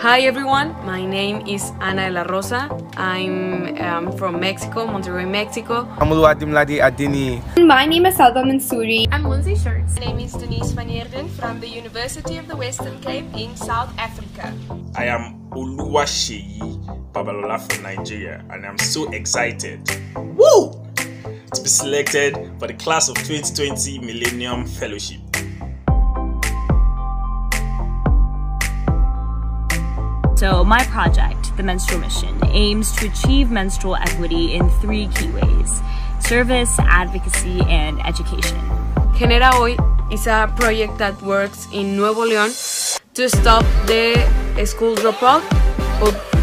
Hi everyone, my name is Ana de la Rosa. I'm from Mexico, Monterrey, Mexico. My name is Salva Mansouri. I'm Lindsay Shirts. My name is Denise van Eerden from the University of the Western Cape in South Africa. I am Oluwaseyi Babalola from Nigeria, and I'm so excited to be selected for the class of 2020 Millennium Fellowship. So my project, The Menstrual Mission, aims to achieve menstrual equity in 3 key ways: service, advocacy, and education. Genera Hoy is a project that works in Nuevo León to stop the school dropout,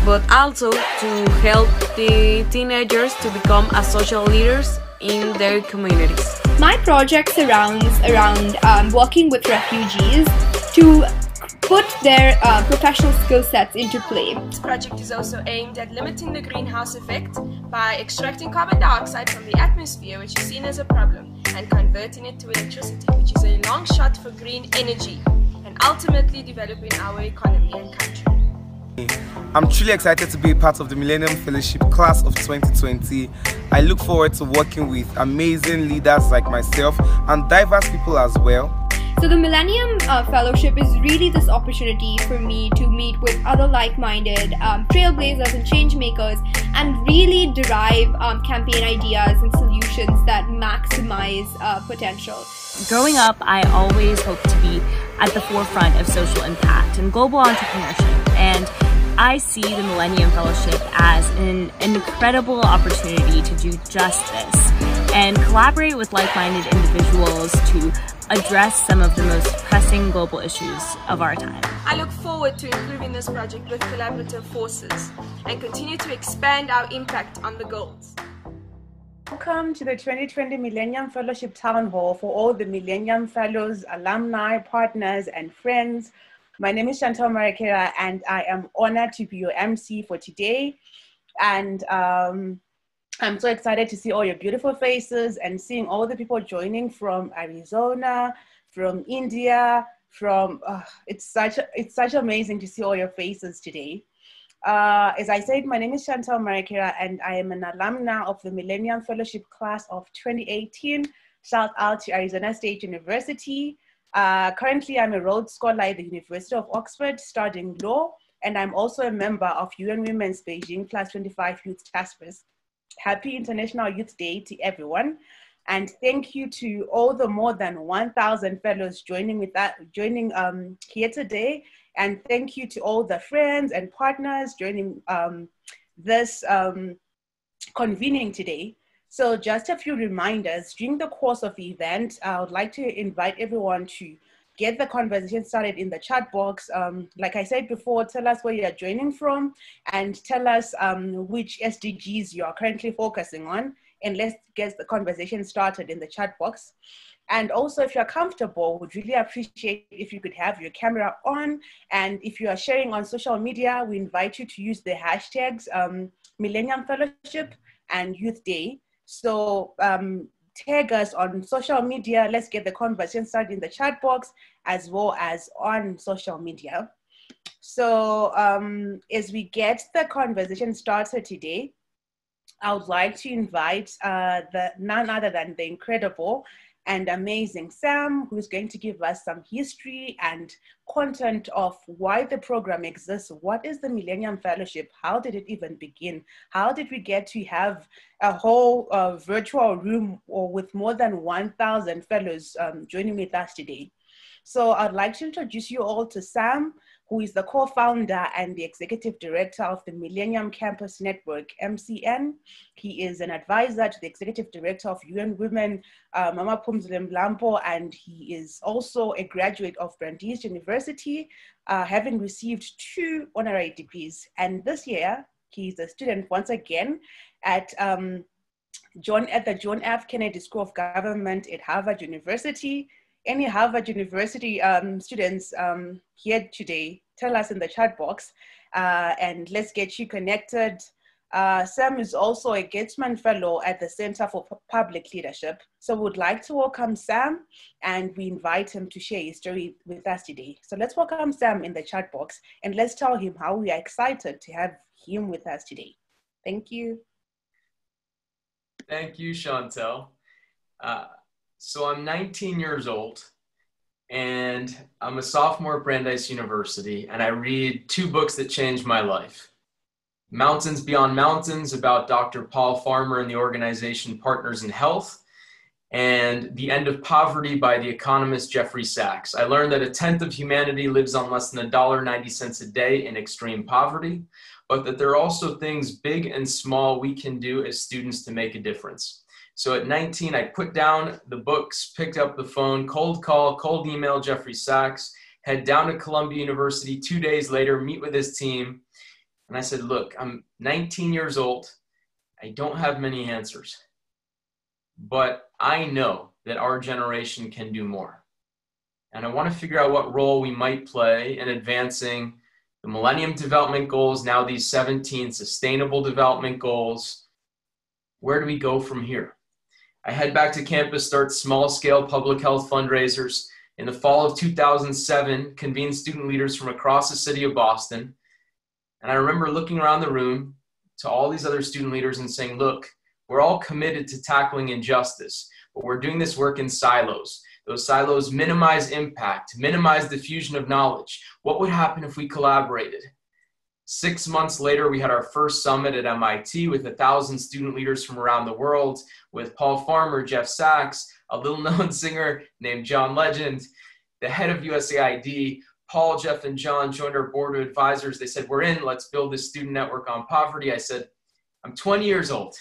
but also to help the teenagers to become social leaders in their communities. My project surrounds around working with refugees to put their professional skill sets into play. This project is also aimed at limiting the greenhouse effect by extracting carbon dioxide from the atmosphere, which is seen as a problem, and converting it to electricity, which is a long shot for green energy, and ultimately developing our economy and country. I'm truly excited to be part of the Millennium Fellowship class of 2020. I look forward to working with amazing leaders like myself and diverse people as well. So the Millennium Fellowship is really this opportunity for me to meet with other like-minded trailblazers and change makers and really derive campaign ideas and solutions that maximize potential. Growing up, I always hoped to be at the forefront of social impact and global entrepreneurship, and I see the Millennium Fellowship as an incredible opportunity to do just this and collaborate with like-minded individuals to address some of the most pressing global issues of our time. I look forward to improving this project with collaborative forces and continue to expand our impact on the goals. Welcome to the 2020 Millennium Fellowship Town Hall for all the Millennium Fellows, alumni, partners, and friends. My name is Chantal Marekera, and I am honored to be your MC for today. And I'm so excited to see all your beautiful faces and seeing all the people joining from Arizona, from India, it's such amazing to see all your faces today. As I said, my name is Chantal Marekera, and I am an alumna of the Millennium Fellowship class of 2018. Shout out to Arizona State University. Currently, I'm a Rhodes Scholar at the University of Oxford studying law, and I'm also a member of UN Women's Beijing Class 25 Youth Task Force. Happy International Youth Day to everyone, and thank you to all the more than 1,000 fellows joining here today, and thank you to all the friends and partners joining this convening today. So just a few reminders. During the course of the event, I would like to invite everyone to get the conversation started in the chat box. Like I said before, tell us where you are joining from and tell us which SDGs you are currently focusing on, and let's get the conversation started in the chat box. And also, if you're comfortable, we'd really appreciate if you could have your camera on, and if you are sharing on social media, we invite you to use the hashtags Millennium Fellowship and Youth Day. So tag us on social media. Let's get the conversation started in the chat box as well as on social media. So as we get the conversation started today, I would like to invite none other than the incredible and amazing Sam, who's going to give us some history and content of why the program exists. What is the Millennium Fellowship? How did it even begin? How did we get to have a whole virtual room with more than 1,000 fellows joining with us today? So I'd like to introduce you all to Sam, who is the co-founder and the executive director of the Millennium Campus Network, MCN. He is an advisor to the executive director of UN Women, Mama Pumzile Mlambo, and he is also a graduate of Brandeis University, having received 2 honorary degrees. And this year, he's a student once again at the John F. Kennedy School of Government at Harvard University. Any Harvard University students here today, tell us in the chat box, and let's get you connected. Sam is also a Gateman Fellow at the Center for Public Leadership. So we would like to welcome Sam, and we invite him to share his story with us today. So let's welcome Sam in the chat box, and let's tell him how we are excited to have him with us today. Thank you. Thank you, Chantel. So I'm 19 years old, and I'm a sophomore at Brandeis University, and I read 2 books that changed my life. Mountains Beyond Mountains, about Dr. Paul Farmer and the organization Partners in Health, and The End of Poverty by the economist Jeffrey Sachs. I learned that 1/10 of humanity lives on less than $1.90 a day in extreme poverty, but that there are also things big and small we can do as students to make a difference. So at 19, I put down the books, picked up the phone, cold call, cold email Jeffrey Sachs, head down to Columbia University 2 days later, meet with his team. And I said, look, I'm 19 years old. I don't have many answers, but I know that our generation can do more. And I want to figure out what role we might play in advancing the Millennium Development Goals, now these 17 Sustainable Development Goals. Where do we go from here? I head back to campus, start small-scale public health fundraisers. In the fall of 2007, convene student leaders from across the city of Boston. And I remember looking around the room to all these other student leaders and saying, look, we're all committed to tackling injustice, but we're doing this work in silos. Those silos minimize impact, minimize diffusion of knowledge. What would happen if we collaborated? 6 months later, we had our first summit at MIT with 1,000 student leaders from around the world, with Paul Farmer, Jeff Sachs, a little-known singer named John Legend, the head of USAID. Paul, Jeff, and John joined our board of advisors. They said, we're in, let's build this student network on poverty. I said, I'm 20 years old.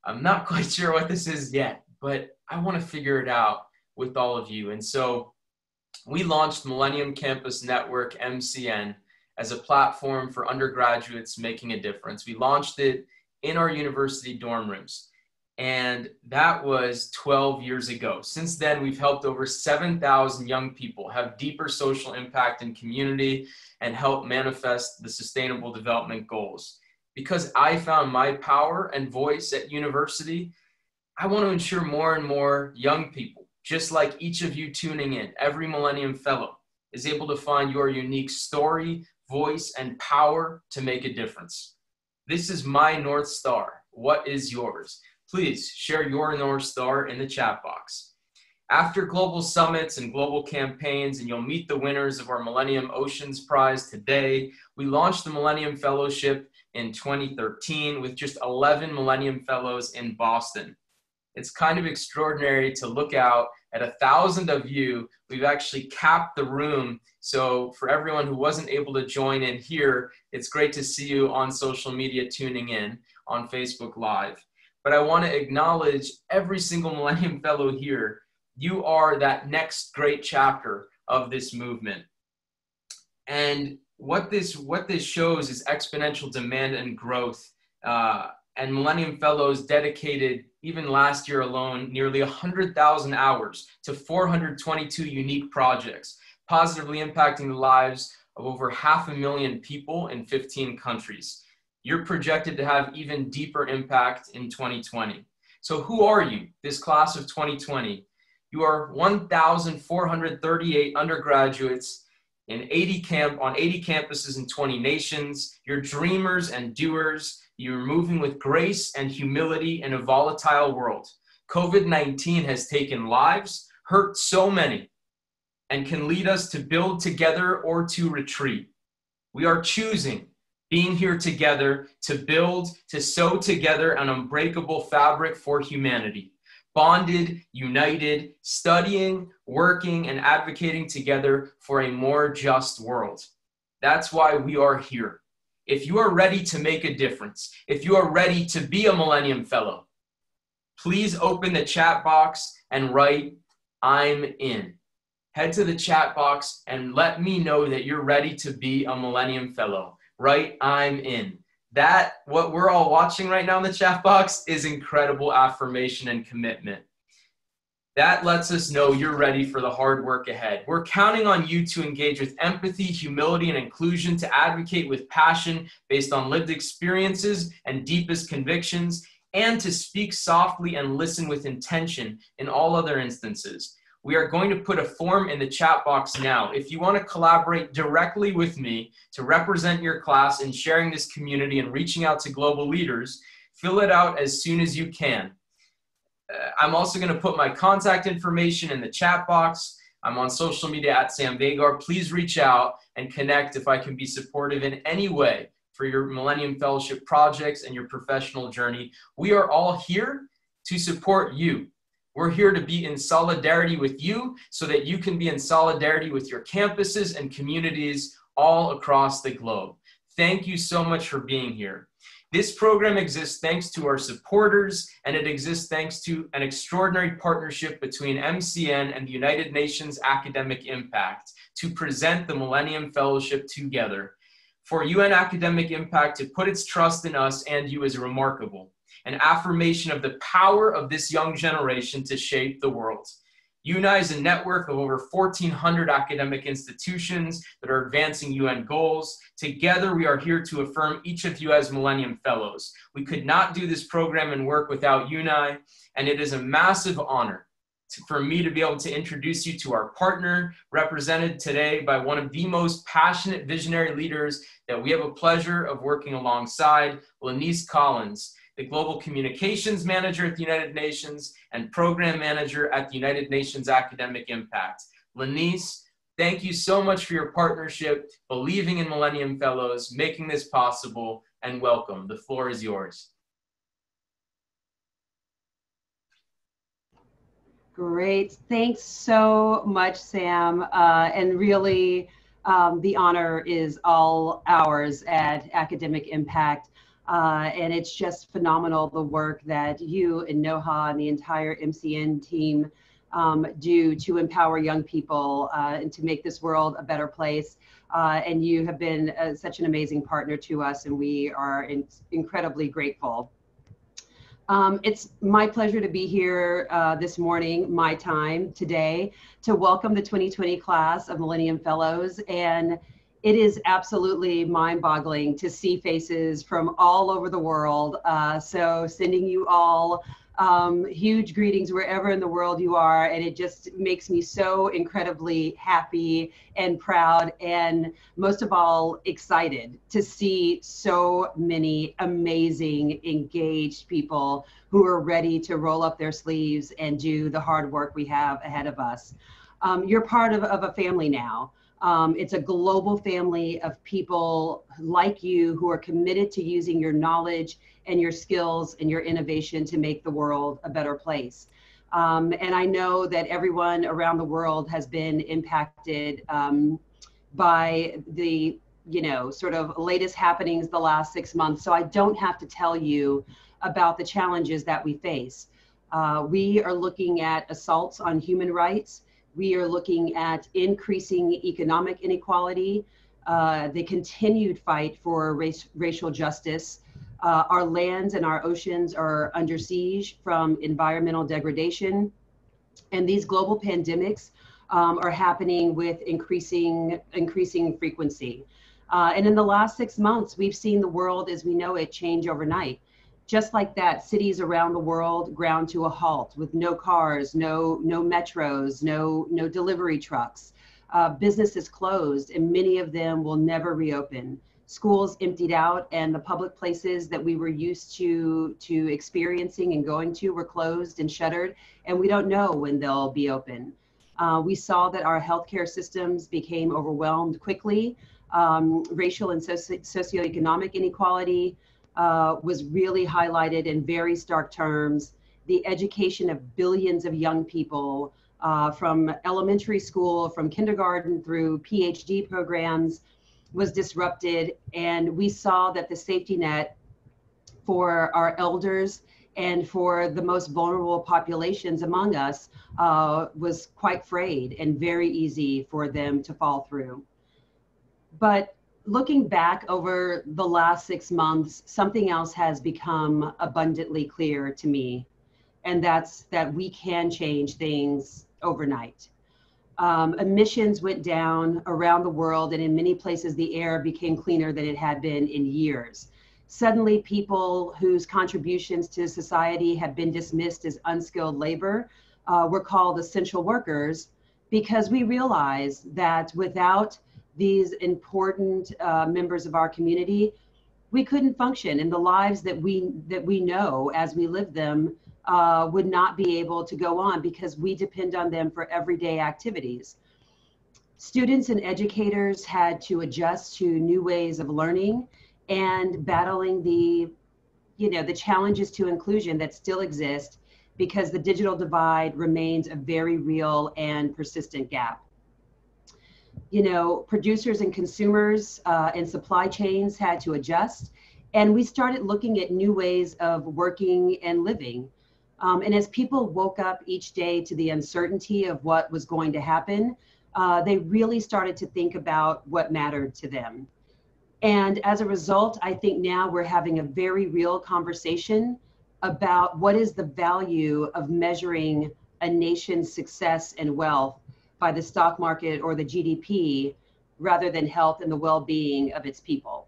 I'm not quite sure what this is yet, but I want to figure it out with all of you. And so we launched Millennium Campus Network, MCN, as a platform for undergraduates making a difference. We launched it in our university dorm rooms. And that was 12 years ago. Since then, we've helped over 7,000 young people have deeper social impact in community and help manifest the Sustainable Development Goals. Because I found my power and voice at university, I want to ensure more and more young people, just like each of you tuning in, every Millennium Fellow, is able to find your unique story, voice, and power to make a difference. This is my North Star. What is yours? Please share your North Star in the chat box. After global summits and global campaigns, and you'll meet the winners of our Millennium Oceans Prize today, we launched the Millennium Fellowship in 2013 with just 11 Millennium Fellows in Boston. It's kind of extraordinary to look out at 1,000 of you. We've actually capped the room. So for everyone who wasn't able to join in here, it's great to see you on social media tuning in on Facebook Live. But I want to acknowledge every single Millennium Fellow here. You are that next great chapter of this movement. And what this shows is exponential demand and growth. And Millennium Fellows dedicated, even last year alone, nearly 100,000 hours to 422 unique projects, positively impacting the lives of over 500,000 people in 15 countries. You're projected to have even deeper impact in 2020. So who are you, this class of 2020? You are 1,438 undergraduates on 80 campuses in 20 nations. You're dreamers and doers. You're moving with grace and humility in a volatile world. COVID-19 has taken lives, hurt so many, and can lead us to build together or to retreat. We are choosing being here together to build, to sew together an unbreakable fabric for humanity. Bonded, united, studying, working, and advocating together for a more just world. That's why we are here. If you are ready to make a difference, if you are ready to be a Millennium Fellow, please open the chat box and write, I'm in. Head to the chat box and let me know that you're ready to be a Millennium Fellow. Right, I'm in. That, what we're all watching right now in the chat box, is incredible affirmation and commitment. That lets us know you're ready for the hard work ahead. We're counting on you to engage with empathy, humility, and inclusion, to advocate with passion based on lived experiences and deepest convictions, and to speak softly and listen with intention in all other instances. We are going to put a form in the chat box now. If you want to collaborate directly with me to represent your class in sharing this community and reaching out to global leaders, fill it out as soon as you can. I'm also going to put my contact information in the chat box. I'm on social media at Sam Vagar. Please reach out and connect if I can be supportive in any way for your Millennium Fellowship projects and your professional journey. We are all here to support you. We're here to be in solidarity with you so that you can be in solidarity with your campuses and communities all across the globe. Thank you so much for being here. This program exists thanks to our supporters, and it exists thanks to an extraordinary partnership between MCN and the United Nations Academic Impact to present the Millennium Fellowship together. For UN Academic Impact to put its trust in us and you is remarkable, an affirmation of the power of this young generation to shape the world. UNI is a network of over 1,400 academic institutions that are advancing UN goals. Together, we are here to affirm each of you as Millennium Fellows. We could not do this program and work without UNI, and it is a massive honor for me to be able to introduce you to our partner, represented today by one of the most passionate visionary leaders that we have a pleasure of working alongside, Lanice Collins, the Global Communications Manager at the United Nations and Program Manager at the United Nations Academic Impact. Lanice, thank you so much for your partnership, believing in Millennium Fellows, making this possible, and welcome. The floor is yours. Great. Thanks so much, Sam. And really, the honor is all ours at Academic Impact. And it's just phenomenal, the work that you and Noha and the entire MCN team do to empower young people and to make this world a better place. And you have been such an amazing partner to us, and we are incredibly grateful. It's my pleasure to be here this morning, my time today, to welcome the 2020 class of Millennium Fellows. And it is absolutely mind-boggling to see faces from all over the world. So sending you all huge greetings wherever in the world you are. And it just makes me so incredibly happy and proud, and most of all, excited to see so many amazing, engaged people who are ready to roll up their sleeves and do the hard work we have ahead of us. You're part of a family now. It's a global family of people like you who are committed to using your knowledge and your skills and your innovation to make the world a better place. And I know that everyone around the world has been impacted by the, sort of latest happenings the last 6 months. So I don't have to tell you about the challenges that we face. We are looking at assaults on human rights. We are looking at increasing economic inequality, the continued fight for racial justice. Our lands and our oceans are under siege from environmental degradation. And these global pandemics are happening with increasing frequency. And in the last 6 months, we've seen the world as we know it change overnight. Just like that, cities around the world ground to a halt with no cars, no metros, no delivery trucks. Businesses closed, and many of them will never reopen. Schools emptied out, and the public places that we were used to experiencing and going to were closed and shuttered, and we don't know when they'll be open. We saw that our healthcare systems became overwhelmed quickly. Racial and socioeconomic inequality was really highlighted in very stark terms. The education of billions of young people from elementary school, from kindergarten through PhD programs was disrupted. And we saw that the safety net for our elders and for the most vulnerable populations among us was quite frayed and very easy for them to fall through. But looking back over the last 6 months, something else has become abundantly clear to me. and that's that we can change things overnight. Emissions went down around the world, and in many places the air became cleaner than it had been in years. Suddenly, people whose contributions to society have been dismissed as unskilled labor were called essential workers, because we realized that without these important members of our community, we couldn't function, and the lives that we know as we live them would not be able to go on, because we depend on them for everyday activities. Students and educators had to adjust to new ways of learning and battling the challenges to inclusion that still exist, because the digital divide remains a very real and persistent gap. Producers and consumers and supply chains had to adjust, and we started looking at new ways of working and living. And as people woke up each day to the uncertainty of what was going to happen, they really started to think about what mattered to them. And as a result, I think now we're having a very real conversation about what is the value of measuring a nation's success and wealth by the stock market or the GDP, rather than health and the well-being of its people.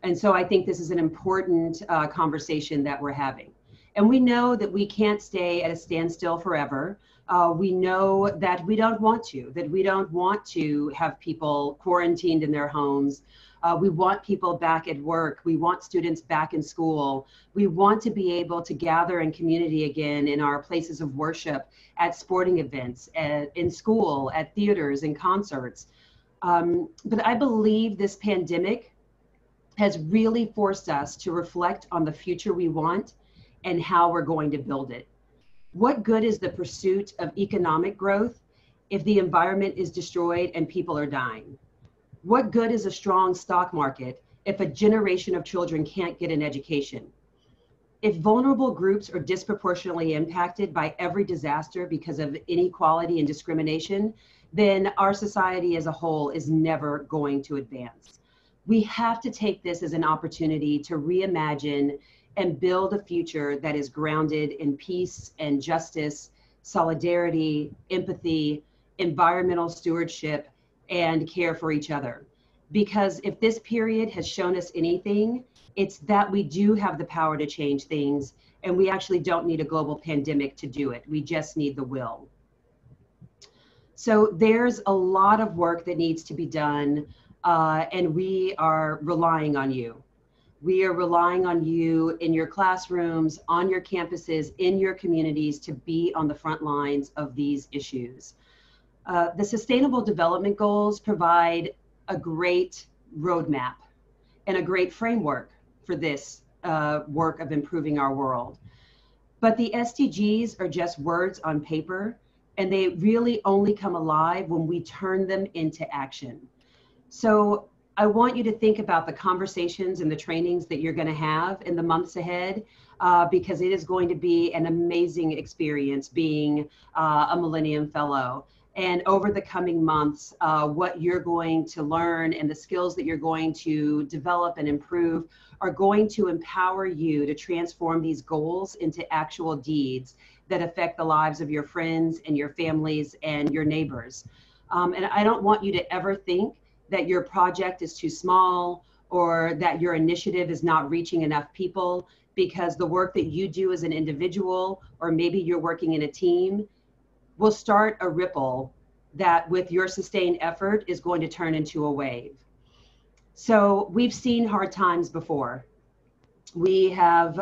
And so I think this is an important conversation that we're having. And we know that we can't stay at a standstill forever. We know that we don't want to have people quarantined in their homes. We want people back at work. We want students back in school. We want to be able to gather in community again in our places of worship, at sporting events, in school, at theaters and concerts. But I believe this pandemic has really forced us to reflect on the future we want and how we're going to build it. What good is the pursuit of economic growth if the environment is destroyed and people are dying? What good is a strong stock market if a generation of children can't get an education? If vulnerable groups are disproportionately impacted by every disaster because of inequality and discrimination, then our society as a whole is never going to advance. We have to take this as an opportunity to reimagine and build a future that is grounded in peace and justice, solidarity, empathy, environmental stewardship, and care for each other. Because if this period has shown us anything, it's that we do have the power to change things, and we actually don't need a global pandemic to do it. We just need the will. So there's a lot of work that needs to be done, and we are relying on you. We are relying on you in your classrooms, on your campuses, in your communities, to be on the front lines of these issues. The Sustainable Development Goals provide a great roadmap and a great framework for this work of improving our world. But the SDGs are just words on paper, and they really only come alive when we turn them into action. So I want you to think about the conversations and the trainings that you're going to have in the months ahead, because it is going to be an amazing experience being a Millennium Fellow. And over the coming months, what you're going to learn and the skills that you're going to develop and improve are going to empower you to transform these goals into actual deeds that affect the lives of your friends and your families and your neighbors. And I don't want you to ever think that your project is too small or that your initiative is not reaching enough people, because the work that you do as an individual, or maybe you're working in a team, will start a ripple that with your sustained effort is going to turn into a wave. So we've seen hard times before. We have,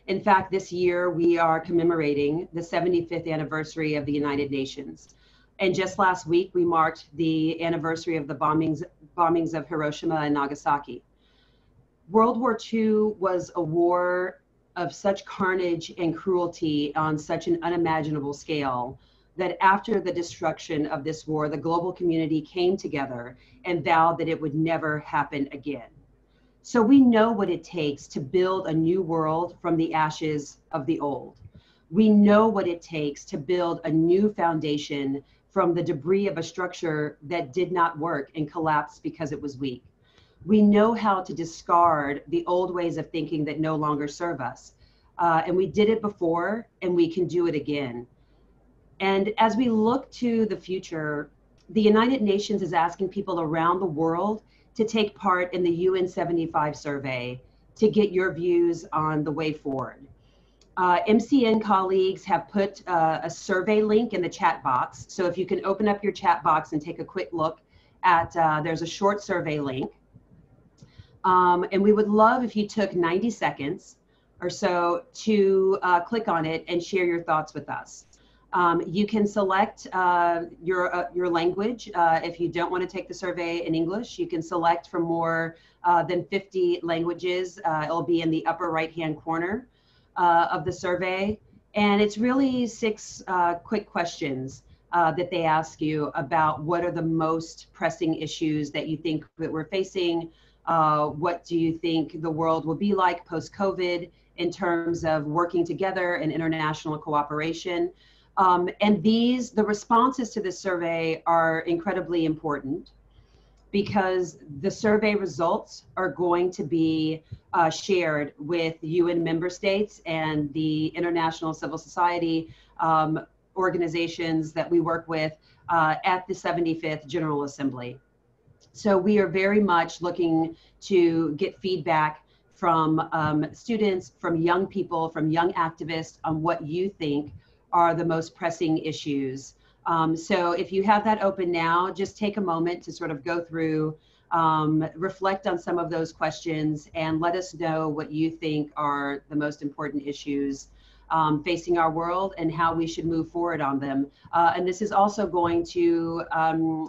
in fact, this year we are commemorating the 75th anniversary of the United Nations. And just last week, we marked the anniversary of the bombings of Hiroshima and Nagasaki. World War II was a war of such carnage and cruelty on such an unimaginable scale that after the destruction of this war, the global community came together and vowed that it would never happen again. So we know what it takes to build a new world from the ashes of the old. We know what it takes to build a new foundation from the debris of a structure that did not work and collapsed because it was weak. We know how to discard the old ways of thinking that no longer serve us. And we did it before, and we can do it again. And as we look to the future, the United Nations is asking people around the world to take part in the UN 75 survey to get your views on the way forward. MCN colleagues have put a survey link in the chat box. So if you can open up your chat box and take a quick look at, there's a short survey link. And we would love if you took 90 seconds or so to click on it and share your thoughts with us. You can select your language. If you don't want to take the survey in English, you can select from more than 50 languages. It'll be in the upper right-hand corner of the survey. And it's really 6 quick questions that they ask you about what are the most pressing issues that you think that we're facing. What do you think the world will be like post-COVID in terms of working together and international cooperation? And the responses to this survey are incredibly important because the survey results are going to be shared with UN member states and the international civil society organizations that we work with at the 75th General Assembly. So we are very much looking to get feedback from students, from young people, from young activists on what you think are the most pressing issues. So if you have that open now, just take a moment to sort of go through, reflect on some of those questions and let us know what you think are the most important issues facing our world and how we should move forward on them. And this is also going to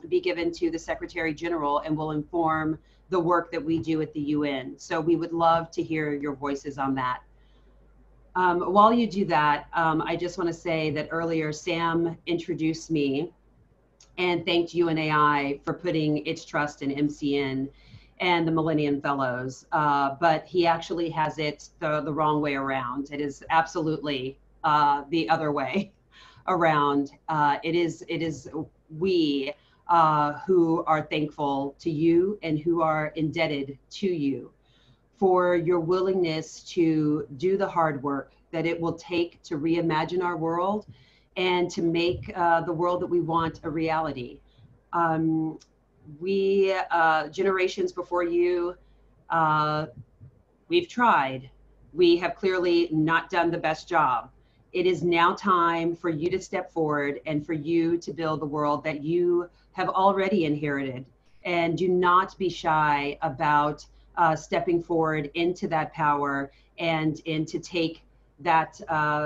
be given to the Secretary General and will inform the work that we do at the UN. So we would love to hear your voices on that. While you do that, I just want to say that earlier Sam introduced me and thanked UNAI for putting its trust in MCN and the Millennium Fellows, but he actually has it the wrong way around. It is absolutely the other way around. It is we who are thankful to you and who are indebted to you for your willingness to do the hard work that it will take to reimagine our world and to make the world that we want a reality. We, generations before you, we've tried. We have clearly not done the best job. It is now time for you to step forward and for you to build the world that you have already inherited. And do not be shy about stepping forward into that power and to take that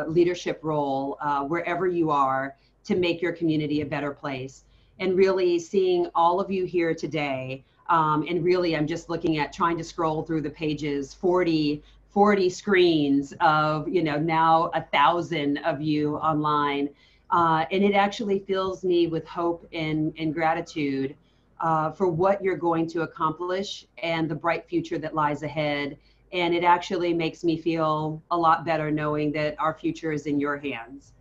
leadership role wherever you are to make your community a better place. And really seeing all of you here today, and really I'm just looking at trying to scroll through the pages, 40 screens of, now 1,000 of you online. And it actually fills me with hope and gratitude for what you're going to accomplish and the bright future that lies ahead. And it actually makes me feel a lot better knowing that our future is in your hands.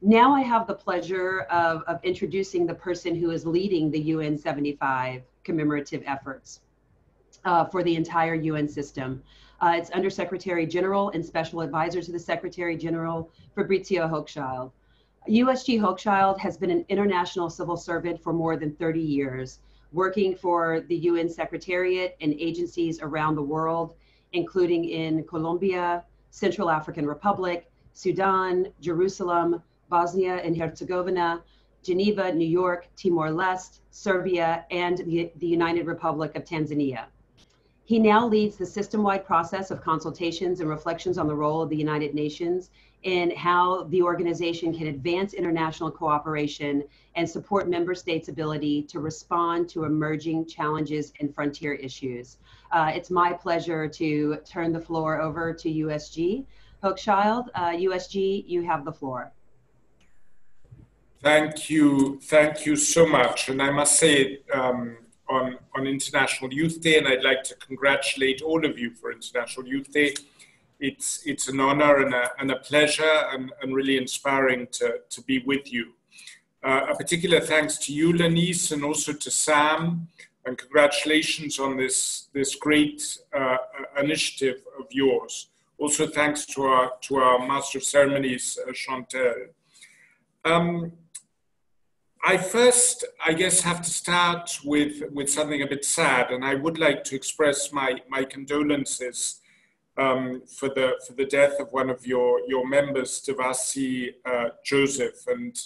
Now I have the pleasure of introducing the person who is leading the UN 75 commemorative efforts for the entire UN system. It's Under Secretary General and Special Advisor to the Secretary General, Fabrizio Hochschild. USG Hochschild has been an international civil servant for more than 30 years, working for the UN Secretariat and agencies around the world, including in Colombia, Central African Republic, Sudan, Jerusalem, Bosnia and Herzegovina, Geneva, New York, Timor-Leste, Serbia, and the United Republic of Tanzania. He now leads the system-wide process of consultations and reflections on the role of the United Nations in how the organization can advance international cooperation and support member states' ability to respond to emerging challenges and frontier issues. It's my pleasure to turn the floor over to USG. Hochschild, USG, you have the floor. Thank you so much. And I must say, on International Youth Day, and I'd like to congratulate all of you for International Youth Day. It's an honor and a pleasure and really inspiring to be with you. A particular thanks to you, Lanice, and also to Sam, and congratulations on this great initiative of yours. Also thanks to our Master of Ceremonies, Chantal. I first, I guess, have to start with something a bit sad, and I would like to express my condolences for the death of one of your members, Devasi Joseph, and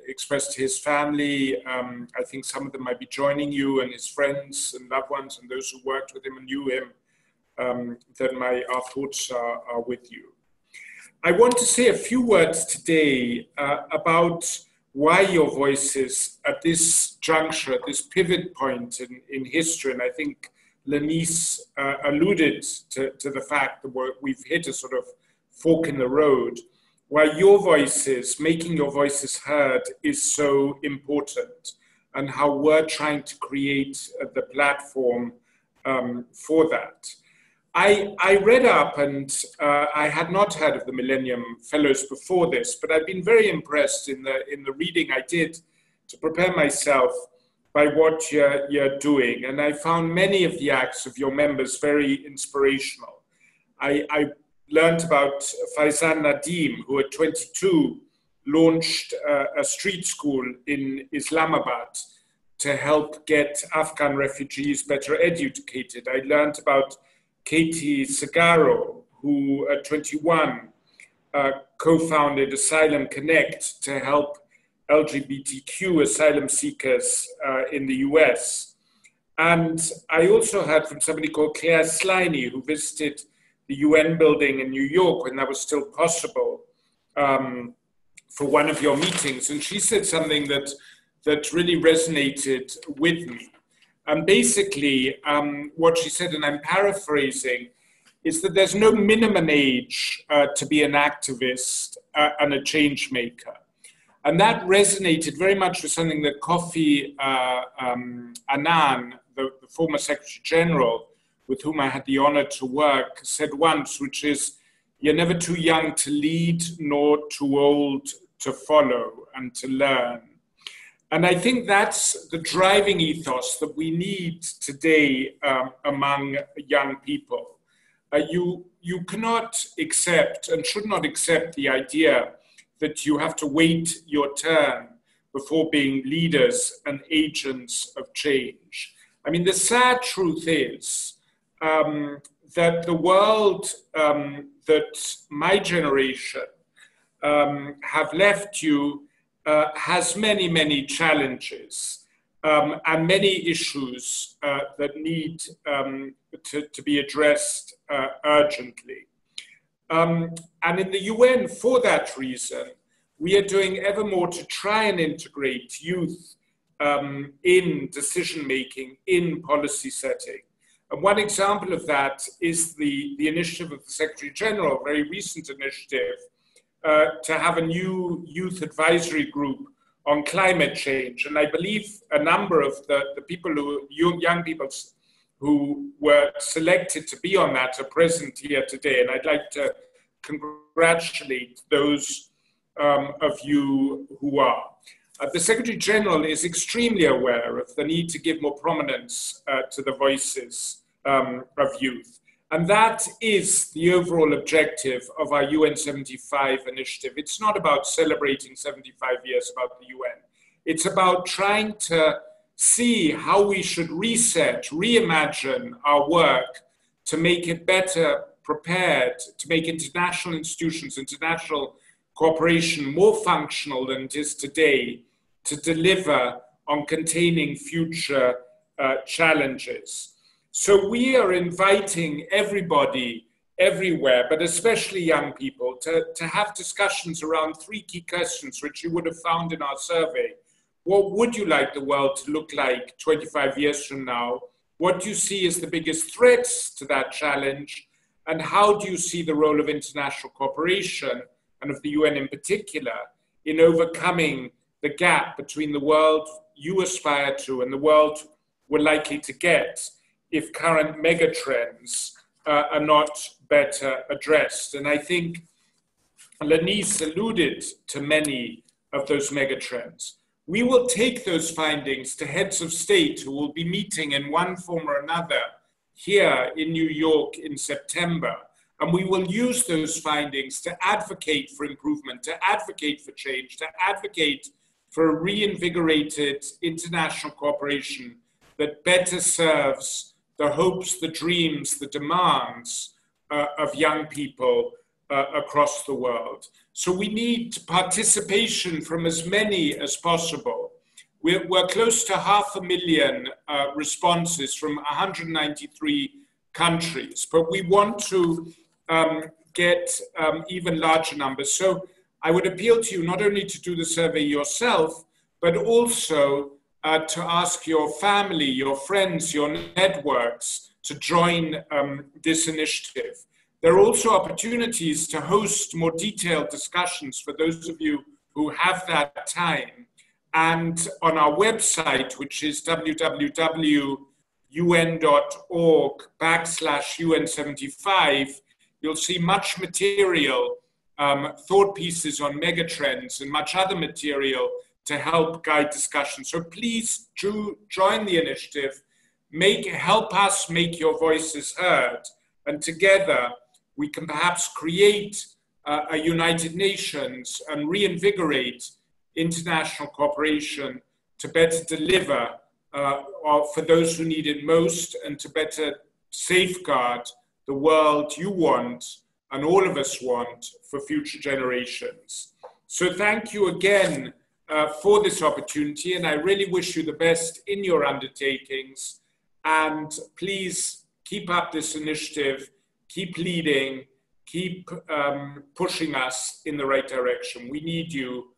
express to his family. I think some of them might be joining you, and his friends and loved ones, and those who worked with him and knew him. Then our thoughts are with you. I want to say a few words today about why your voices at this juncture, at this pivot point in history, and I think Lenice alluded to the fact that we've hit a sort of fork in the road, why your voices, making your voices heard, is so important, and how we're trying to create the platform for that. I read up, and I had not heard of the Millennium Fellows before this, but I've been very impressed in the reading I did to prepare myself by what you're doing. And I found many of the acts of your members very inspirational. I learned about Faizan Nadim, who at 22 launched a street school in Islamabad to help get Afghan refugees better educated. I learned about Katie Segaro, who at 21 co-founded Asylum Connect to help LGBTQ asylum seekers in the US. And I also heard from somebody called Claire Sliney, who visited the UN building in New York when that was still possible for one of your meetings. And she said something that really resonated with me. And basically, what she said, and I'm paraphrasing, is that there's no minimum age to be an activist and a change maker. And that resonated very much with something that Kofi Annan, the former Secretary General, with whom I had the honor to work, said once, which is, you're never too young to lead, nor too old to follow and to learn. And I think that's the driving ethos that we need today among young people. You cannot accept and should not accept the idea that you have to wait your turn before being leaders and agents of change. I mean, the sad truth is that the world that my generation have left you has many, many challenges and many issues that need to be addressed urgently. And in the UN, for that reason, we are doing ever more to try and integrate youth in decision-making, in policy setting. And one example of that is the initiative of the Secretary General, a very recent initiative, to have a new youth advisory group on climate change. And I believe a number of the people young people who were selected to be on that are present here today. And I'd like to congratulate those of you who are. The Secretary General is extremely aware of the need to give more prominence to the voices of youth. And that is the overall objective of our UN 75 initiative. It's not about celebrating 75 years about the UN. It's about trying to see how we should reset, reimagine our work to make it better prepared, to make international institutions, international cooperation more functional than it is today, to deliver on containing future challenges. So we are inviting everybody everywhere, but especially young people, to have discussions around three key questions, which you would have found in our survey. What would you like the world to look like 25 years from now? What do you see as the biggest threats to that challenge? And how do you see the role of international cooperation, and of the UN in particular, in overcoming the gap between the world you aspire to and the world we're likely to get if current megatrends are not better addressed? And I think Lenice alluded to many of those megatrends. We will take those findings to heads of state who will be meeting in one form or another here in New York in September. And we will use those findings to advocate for improvement, to advocate for change, to advocate for a reinvigorated international cooperation that better serves the hopes, the dreams, the demands of young people across the world. So we need participation from as many as possible. We're close to 500,000 responses from 193 countries, but we want to get even larger numbers. So I would appeal to you not only to do the survey yourself, but also to ask your family, your friends, your networks to join this initiative. There are also opportunities to host more detailed discussions for those of you who have that time. And on our website, which is www.un.org/UN75, you'll see much material, thought pieces on megatrends and much other material to help guide discussion. So please do join the initiative, help us make your voices heard, and together we can perhaps create a United Nations and reinvigorate international cooperation to better deliver for those who need it most and to better safeguard the world you want and all of us want for future generations. So thank you again for this opportunity, and I really wish you the best in your undertakings. And please keep up this initiative, keep leading, keep pushing us in the right direction. We need you.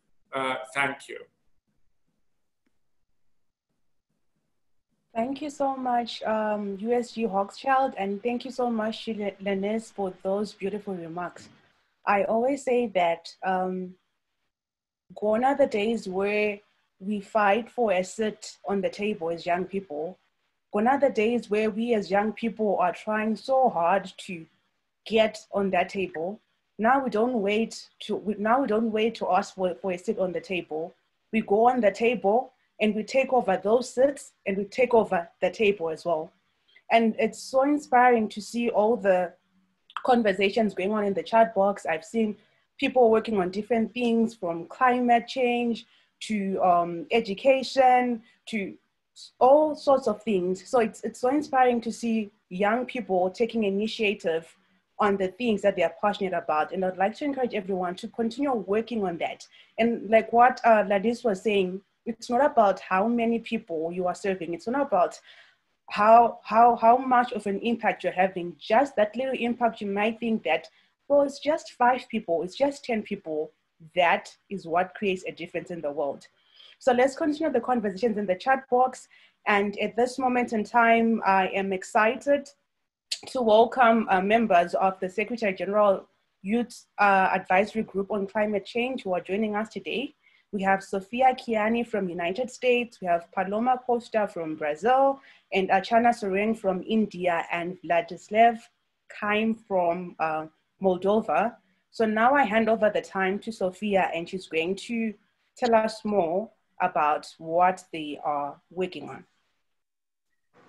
Thank you. Thank you so much, USG Hochschild, and thank you so much, Lenez, for those beautiful remarks. I always say that gone are the days where we fight for a seat on the table as young people. Gone are the days where we as young people are trying so hard to get on that table. Now we don't wait to ask for a seat on the table. We go on the table and we take over those seats and we take over the table as well. And it's so inspiring to see all the conversations going on in the chat box. I've seen people working on different things, from climate change to education to all sorts of things. So it's so inspiring to see young people taking initiative on the things that they are passionate about. And I'd like to encourage everyone to continue working on that. And like what Ladis was saying, it's not about how many people you are serving. It's not about how much of an impact you're having. Just that little impact, you might think that, well, it's just 5 people, it's just 10 people. That is what creates a difference in the world. So let's continue the conversations in the chat box. And at this moment in time, I am excited to welcome members of the Secretary General Youth Advisory Group on Climate Change who are joining us today. We have Sophia Kiani from United States, we have Paloma Costa from Brazil, and Achana Soreng from India, and Vladislav Kaim from Moldova. So now I hand over the time to Sophia, and she's going to tell us more about what they are working on.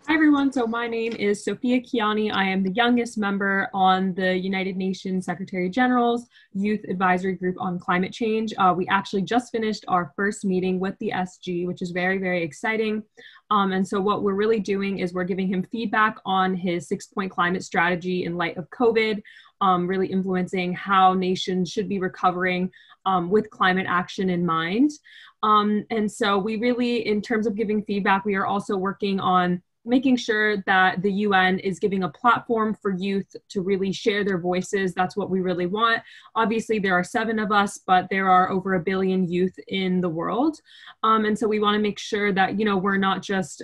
Hi everyone, so my name is Sophia Kiani. I am the youngest member on the United Nations Secretary General's Youth Advisory Group on Climate Change. We actually just finished our first meeting with the SG, which is very, very exciting. And so what we're really doing is we're giving him feedback on his 6-point climate strategy in light of COVID, really influencing how nations should be recovering with climate action in mind. And so we really, in terms of giving feedback, we are also working on making sure that the UN is giving a platform for youth to really share their voices. That's what we really want. Obviously, there are 7 of us, but there are over 1 billion youth in the world. And so we want to make sure that, you know, we're not just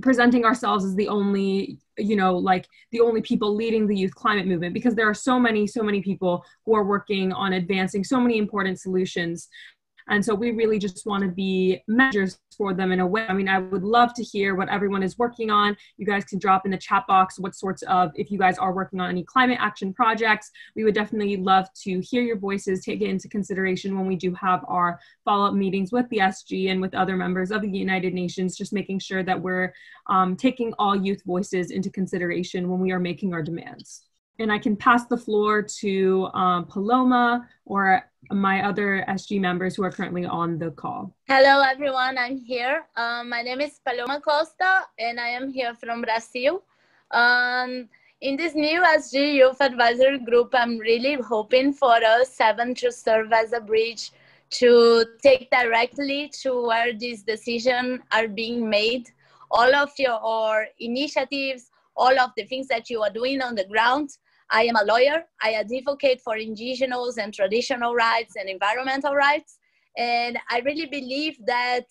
presenting ourselves as the only, you know, like the only people leading the youth climate movement, because there are so many people who are working on advancing so many important solutions. And so we really just want to be measures for them in a way. I mean, I would love to hear what everyone is working on. You guys can drop in the chat box what sorts of, if you guys are working on any climate action projects, we would definitely love to hear your voices, take it into consideration when we do have our follow-up meetings with the SG and with other members of the United Nations, just making sure that we're taking all youth voices into consideration when we are making our demands. And I can pass the floor to Paloma or my other SG members who are currently on the call. Hello, everyone. I'm here. My name is Paloma Costa, and I am here from Brazil. In this new SG Youth Advisory Group, I'm really hoping for us 7 to serve as a bridge to take directly to where these decisions are being made. All of your initiatives, all of the things that you are doing on the ground. I am a lawyer. I advocate for indigenous and traditional rights and environmental rights. And I really believe that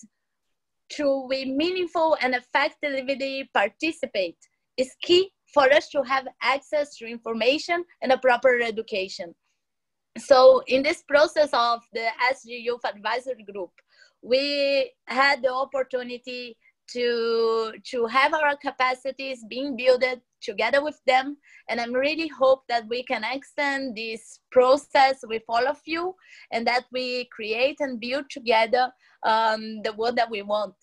to be meaningful and effectively participate is key for us to have access to information and a proper education. So in this process of the SG Youth Advisory Group, we had the opportunity to have our capacities being built together with them. And I'm really hope that we can extend this process with all of you and that we create and build together the world that we want.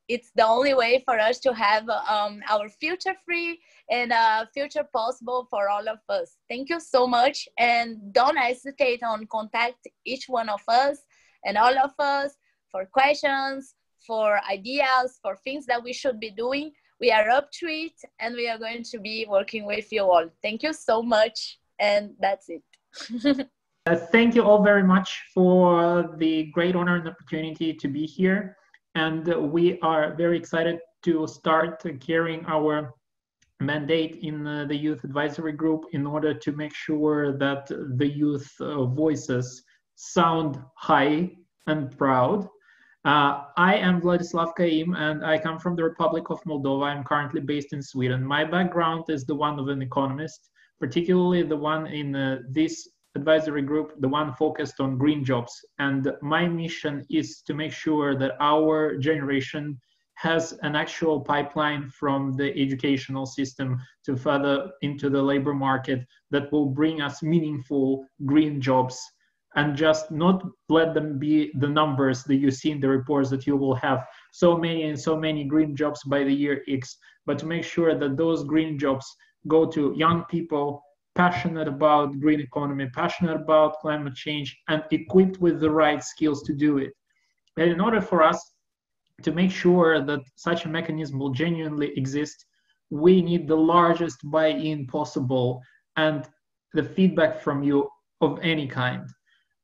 It's the only way for us to have our future free and future possible for all of us. Thank you so much. And don't hesitate on contact each one of us and all of us for questions, for ideas, for things that we should be doing. We are up to it and we are going to be working with you all. Thank you so much. And that's it. Thank you all very much for the great honor and opportunity to be here. And we are very excited to start carrying our mandate in the Youth Advisory Group in order to make sure that the youth voices sound high and proud. I am Vladislav Kaim, and I come from the Republic of Moldova. I'm currently based in Sweden. My background is the one of an economist, particularly the one in this advisory group, the one focused on green jobs. And my mission is to make sure that our generation has an actual pipeline from the educational system to further into the labor market that will bring us meaningful green jobs, and just not let them be the numbers that you see in the reports that you will have so many and so many green jobs by the year X, but to make sure that those green jobs go to young people passionate about green economy, passionate about climate change, and equipped with the right skills to do it. And in order for us to make sure that such a mechanism will genuinely exist, we need the largest buy-in possible and the feedback from you of any kind.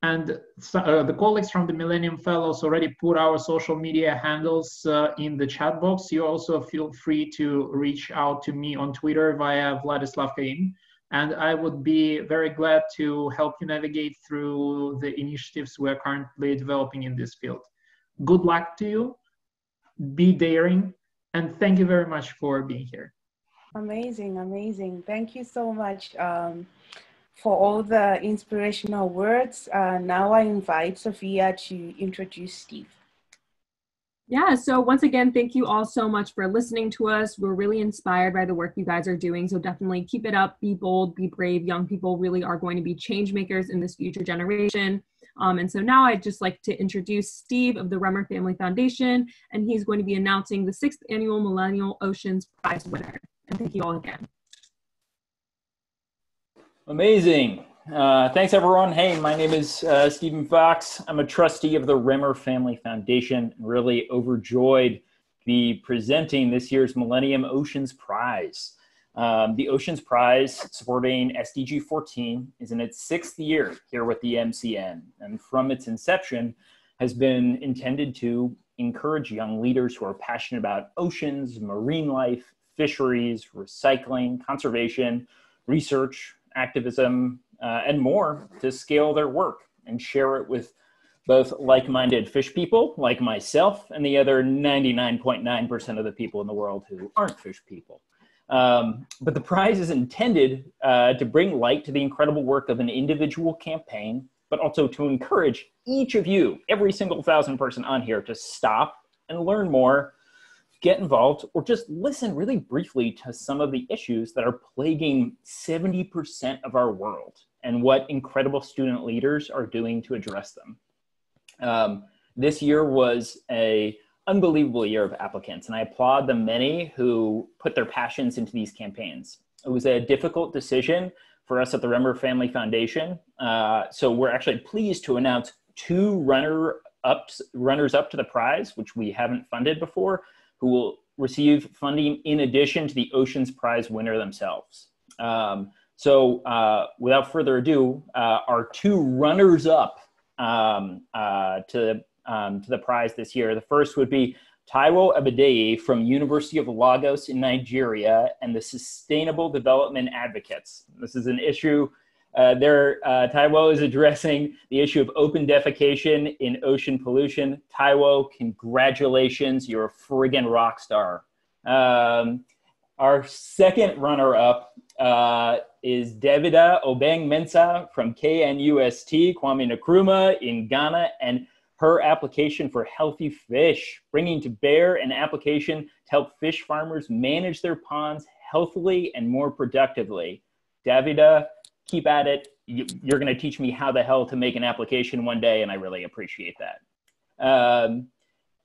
And the colleagues from the Millennium Fellows already put our social media handles in the chat box. You also feel free to reach out to me on Twitter via Vladislav Kaim. And I would be very glad to help you navigate through the initiatives we're currently developing in this field. Good luck to you, be daring, and thank you very much for being here. Amazing, amazing. Thank you so much for all the inspirational words. Now I invite Sophia to introduce Steve. Yeah, so once again, thank you all so much for listening to us. We're really inspired by the work you guys are doing, so definitely keep it up, be bold, be brave. Young people really are going to be change makers in this future generation. And so now I'd just like to introduce Steve of the Rummer Family Foundation, and he's going to be announcing the 6th Annual Millennial Oceans Prize winner. And thank you all again. Amazing. Thanks, everyone. Hey, my name is Stephen Fox. I'm a trustee of the Rimmer Family Foundation, and really overjoyed to be presenting this year's Millennium Oceans Prize. The Oceans Prize, supporting SDG 14, is in its 6th year here with the MCN, and from its inception has been intended to encourage young leaders who are passionate about oceans, marine life, fisheries, recycling, conservation, research, activism, and more to scale their work and share it with both like-minded fish people like myself and the other 99.9% of the people in the world who aren't fish people. But the prize is intended to bring light to the incredible work of an individual campaign, but also to encourage each of you, every single 1,000 person on here, to stop and learn more, get involved, or just listen really briefly to some of the issues that are plaguing 70% of our world and what incredible student leaders are doing to address them. This year was an unbelievable year of applicants, and I applaud the many who put their passions into these campaigns. It was a difficult decision, for us at the Rimmer Family Foundation. So we're actually pleased to announce 2 runners up to the prize, which we haven't funded before, who will receive funding in addition to the Oceans Prize winner themselves. So without further ado, our 2 runners up to the prize this year. The first would be Taiwo Abideyi from University of Lagos in Nigeria and the Sustainable Development Advocates. This is an issue Taiwo is addressing the issue of open defecation in ocean pollution. Taiwo, congratulations, you're a friggin' rock star. Our second runner-up is Davida Obeng Mensah from KNUST, Kwame Nkrumah in Ghana, and her application for Healthy Fish, bringing to bear an application to help fish farmers manage their ponds healthily and more productively. Davida, keep at it. You're going to teach me how the hell to make an application one day, and I really appreciate that.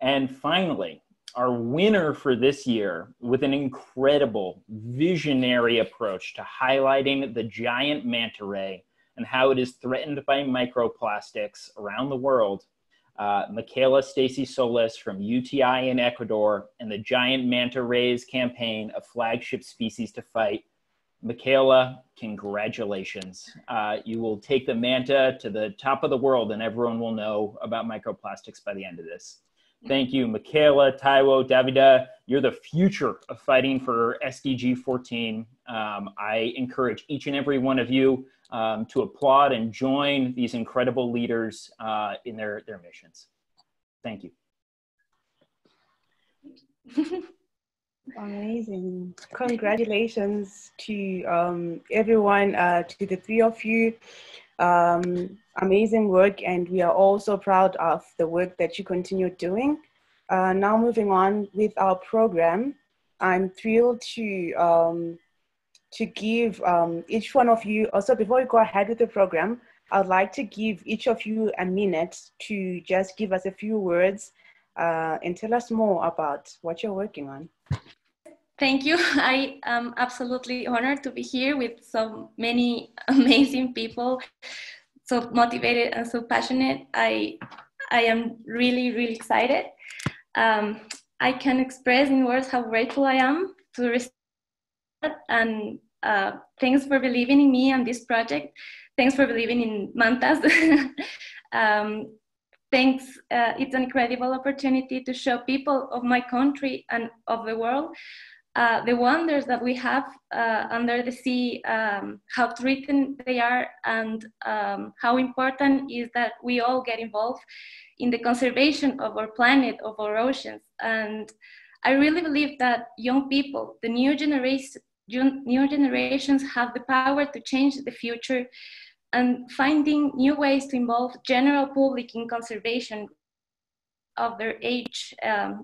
And finally, our winner for this year, with an incredible visionary approach to highlighting the giant manta ray and how it is threatened by microplastics around the world, Michaela Stacy Solis from UTI in Ecuador and the Giant Manta Rays campaign, a flagship species to fight. Michaela, congratulations. You will take the manta to the top of the world and everyone will know about microplastics by the end of this. Thank you, Michaela, Taiwo, Davida. You're the future of fighting for SDG 14. I encourage each and every one of you to applaud and join these incredible leaders in their missions. Thank you. Amazing. Congratulations to everyone, to the 3 of you. Amazing work, and we are also proud of the work that you continue doing. Now moving on with our program, I'm thrilled to give each one of you, also before we go ahead with the program, I'd like to give each of you a minute to just give us a few words and tell us more about what you're working on. Thank you. I am absolutely honored to be here with so many amazing people, so motivated and so passionate. I am really, really excited. I can express in words how grateful I am to receive that, and thanks for believing in me and this project. Thanks for believing in mantas. Thanks. It's an incredible opportunity to show people of my country and of the world the wonders that we have under the sea, how threatened they are, and how important is that we all get involved in the conservation of our planet, of our oceans. And I really believe that young people, the new generations have the power to change the future, and finding new ways to involve general public in conservation of their age,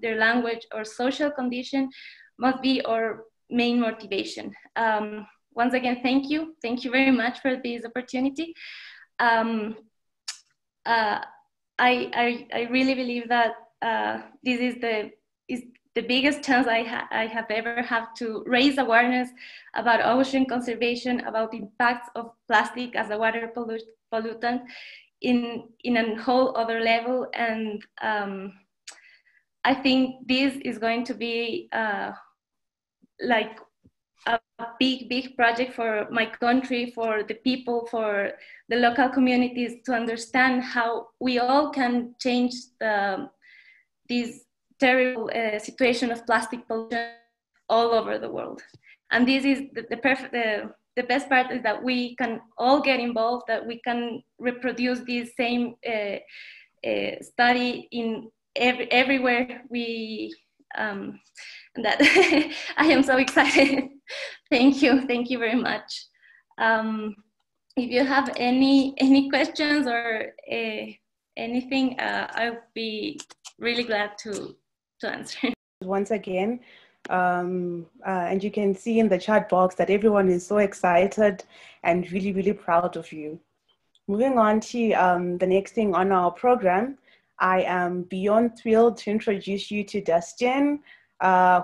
their language, or social condition must be our main motivation. Once again, thank you. Thank you very much for this opportunity. I really believe that this is the biggest chance I have ever had to raise awareness about ocean conservation, about the impacts of plastic as a water pollutant in a whole other level. And I think this is going to be like a big project for my country, for the people, for the local communities, to understand how we all can change this terrible situation of plastic pollution all over the world. And this is the best part, is that we can all get involved, that we can reproduce this same study in everywhere we that I am so excited. Thank you very much. If you have any questions or anything, I'll be really glad to answer. Once again, and you can see in the chat box that everyone is so excited and really proud of you. Moving on to the next thing on our program, I am beyond thrilled to introduce you to Dustin,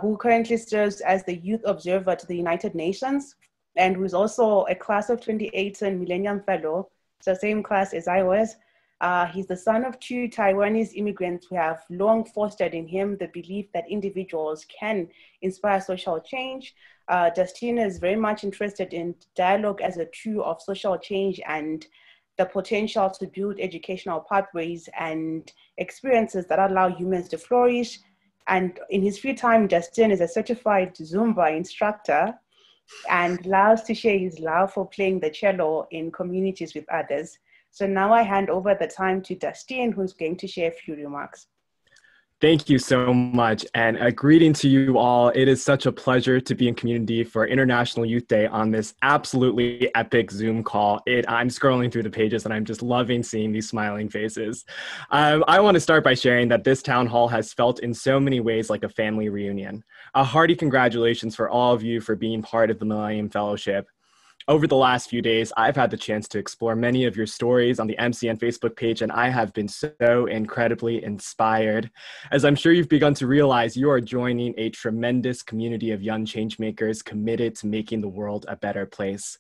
who currently serves as the Youth Observer to the United Nations and who's also a class of 2018 Millennium Fellow, so same class as I was. He's the son of 2 Taiwanese immigrants who have long fostered in him the belief that individuals can inspire social change. Justine is very much interested in dialogue as a tool of social change and the potential to build educational pathways and experiences that allow humans to flourish. And in his free time, Justine is a certified Zumba instructor and loves to share his love for playing the cello in communities with others. So now I hand over the time to Justine, who's going to share a few remarks. Thank you so much, and a greeting to you all. It is such a pleasure to be in community for International Youth Day on this absolutely epic Zoom call. I'm scrolling through the pages and I'm just loving seeing these smiling faces. I want to start by sharing that this town hall has felt in so many ways like a family reunion. A hearty congratulations for all of you for being part of the Millennium Fellowship. Over the last few days, I've had the chance to explore many of your stories on the MCN Facebook page, and I have been so incredibly inspired. As I'm sure you've begun to realize, you are joining a tremendous community of young changemakers committed to making the world a better place.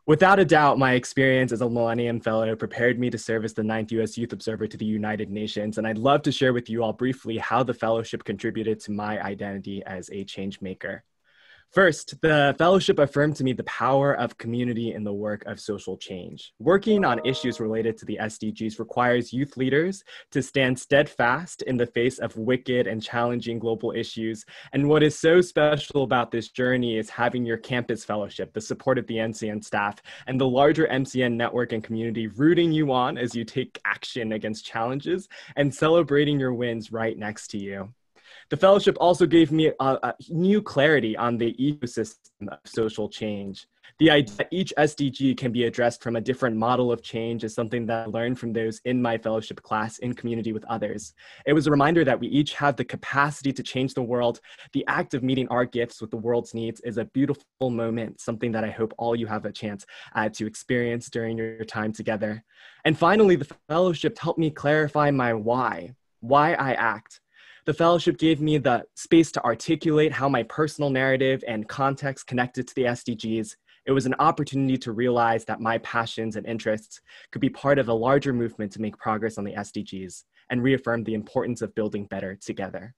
Without a doubt, my experience as a Millennium Fellow prepared me to serve as the 9th U.S. Youth Observer to the United Nations, and I'd love to share with you all briefly how the fellowship contributed to my identity as a changemaker. First, the fellowship affirmed to me the power of community in the work of social change. Working on issues related to the SDGs requires youth leaders to stand steadfast in the face of wicked and challenging global issues. And what is so special about this journey is having your campus fellowship, the support of the MCN staff, and the larger MCN network and community rooting you on as you take action against challenges and celebrating your wins right next to you. The fellowship also gave me a new clarity on the ecosystem of social change. The idea that each SDG can be addressed from a different model of change is something that I learned from those in my fellowship class in community with others. It was a reminder that we each have the capacity to change the world. The act of meeting our gifts with the world's needs is a beautiful moment, something that I hope all you have a chance to experience during your time together. And finally, the fellowship helped me clarify my why I act. The fellowship gave me the space to articulate how my personal narrative and context connected to the SDGs. It was an opportunity to realize that my passions and interests could be part of a larger movement to make progress on the SDGs and reaffirm the importance of building better together.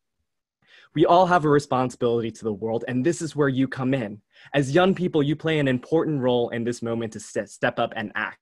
We all have a responsibility to the world, and this is where you come in. As young people, you play an important role in this moment to step up and act.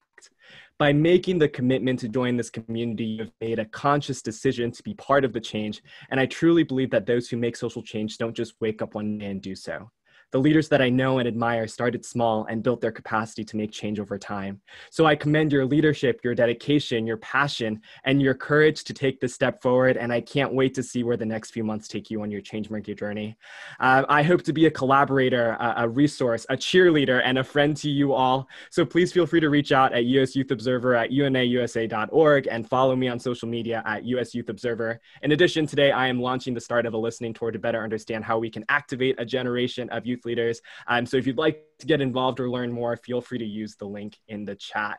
By making the commitment to join this community, you've made a conscious decision to be part of the change, and I truly believe that those who make social change don't just wake up one day and do so. The leaders that I know and admire started small and built their capacity to make change over time. So I commend your leadership, your dedication, your passion, and your courage to take this step forward, and I can't wait to see where the next few months take you on your changemaker journey. I hope to be a collaborator, a resource, a cheerleader, and a friend to you all. So please feel free to reach out at US Youth Observer at unausa.org and follow me on social media at US Youth Observer. In addition, today I am launching the start of a listening tour to better understand how we can activate a generation of youth leaders. So if you'd like to get involved or learn more, feel free to use the link in the chat.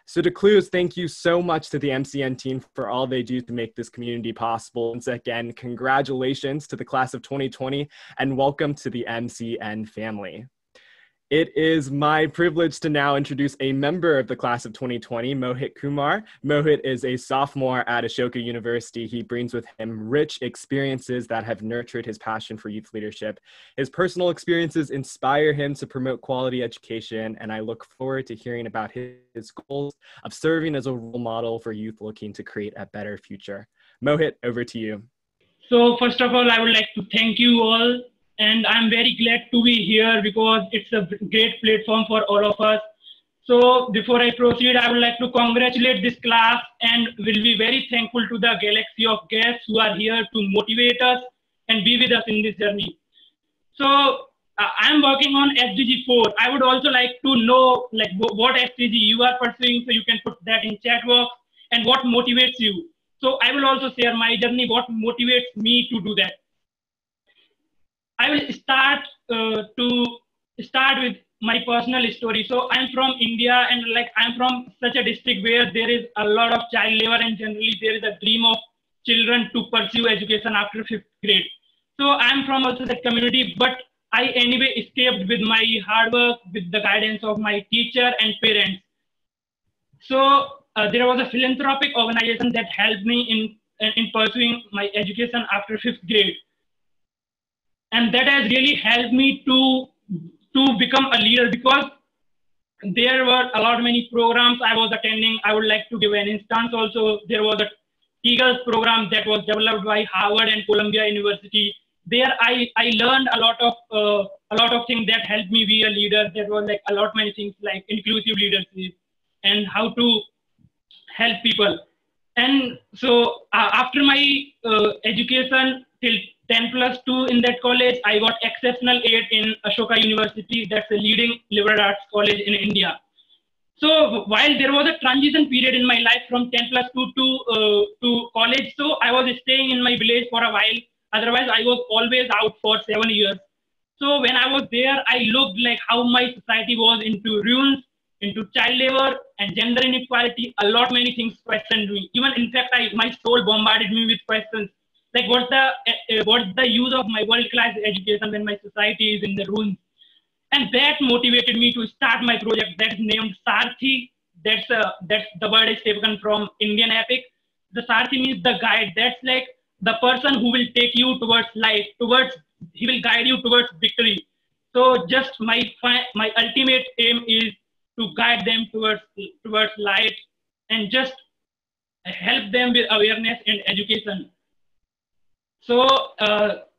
So to close, thank you so much to the MCN team for all they do to make this community possible. Once again, congratulations to the class of 2020 and welcome to the MCN family. It is my privilege to now introduce a member of the class of 2020, Mohit Kumar. Mohit is a sophomore at Ashoka University. He brings with him rich experiences that have nurtured his passion for youth leadership. His personal experiences inspire him to promote quality education, and I look forward to hearing about his goals of serving as a role model for youth looking to create a better future. Mohit, over to you. So first of all, I would like to thank you all. And I'm very glad to be here because it's a great platform for all of us. So before I proceed, I would like to congratulate this class and will be very thankful to the galaxy of guests who are here to motivate us and be with us in this journey. So I'm working on SDG 4. I would also like to know what SDG you are pursuing, so you can put that in chat box, and what motivates you. So I will also share my journey, what motivates me to do that. I will start with my personal story. So I'm from India, and I'm from such a district where there is a lot of child labor, and generally there is a dream of children to pursue education after 5th grade. So I'm from also that community, but I anyway escaped with my hard work, with the guidance of my teacher and parents. So there was a philanthropic organization that helped me in pursuing my education after 5th grade. And that has really helped me to become a leader, because there were a lot many programs I was attending. I would like to give an instance also. There was a Eagles program that was developed by Harvard and Columbia University. There I learned a lot of things that helped me be a leader. There were like a lot many things like inclusive leadership and how to help people. And so after my education till 10+2 in that college, I got exceptional aid in Ashoka University. That's a leading liberal arts college in India. So while there was a transition period in my life from 10+2 to college, so I was staying in my village for a while. Otherwise, I was always out for 7 years. So when I was there, I looked like how my society was into ruins, into child labor and gender inequality. A lot many things questioned me. Even in fact, my soul bombarded me with questions like what's the use of my world-class education when my society is in the ruins? And that motivated me to start my project that's named Sarthi. That's the word is taken from Indian epic. The Sarthi means the guide. That's like the person who will take you towards life, he will guide you towards victory. So just my ultimate aim is to guide them towards light and just help them with awareness and education. So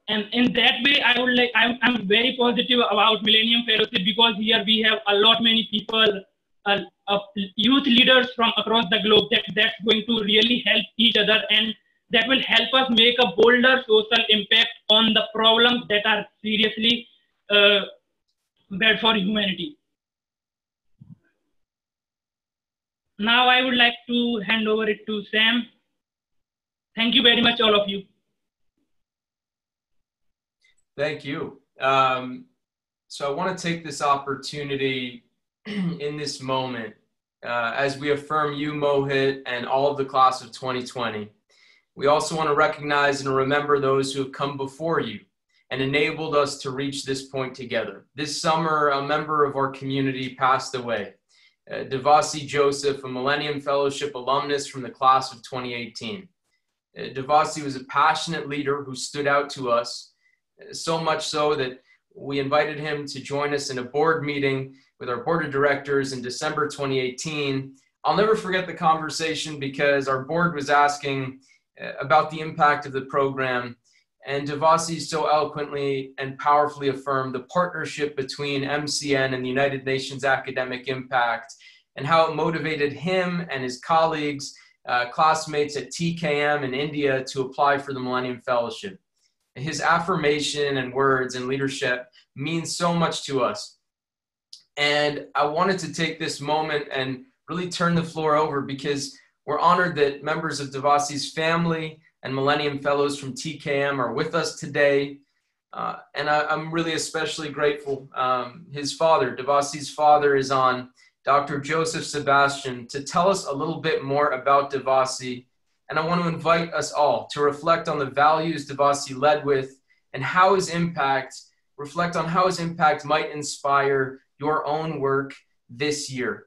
and in that way, I'm very positive about Millennium Fellowship, because here we have a lot many people, youth leaders from across the globe that's going to really help each other, and that will help us make a bolder social impact on the problems that are seriously bad for humanity. Now I would like to hand over it to Sam. Thank you very much, all of you. Thank you. So I want to take this opportunity in this moment as we affirm you, Mohit, and all of the class of 2020. We also want to recognize and remember those who have come before you and enabled us to reach this point together. This summer, a member of our community passed away. Devasi Joseph, a Millennium Fellowship alumnus from the class of 2018. Devasi was a passionate leader who stood out to us, so much so that we invited him to join us in a board meeting with our board of directors in December 2018. I'll never forget the conversation because our board was asking about the impact of the program, and Devasi so eloquently and powerfully affirmed the partnership between MCN and the United Nations Academic Impact, and how it motivated him and his colleagues, classmates at TKM in India, to apply for the Millennium Fellowship. His affirmation and words and leadership means so much to us. And I wanted to take this moment and really turn the floor over, because we're honored that members of Devasi's family and Millennium Fellows from TKM are with us today. And I'm really especially grateful. His father, Devasi's father, is on, Dr. Joseph Sebastian, to tell us a little bit more about Devasi. And I want to invite us all to reflect on the values Devasi led with and how his impact, reflect on how his impact might inspire your own work this year.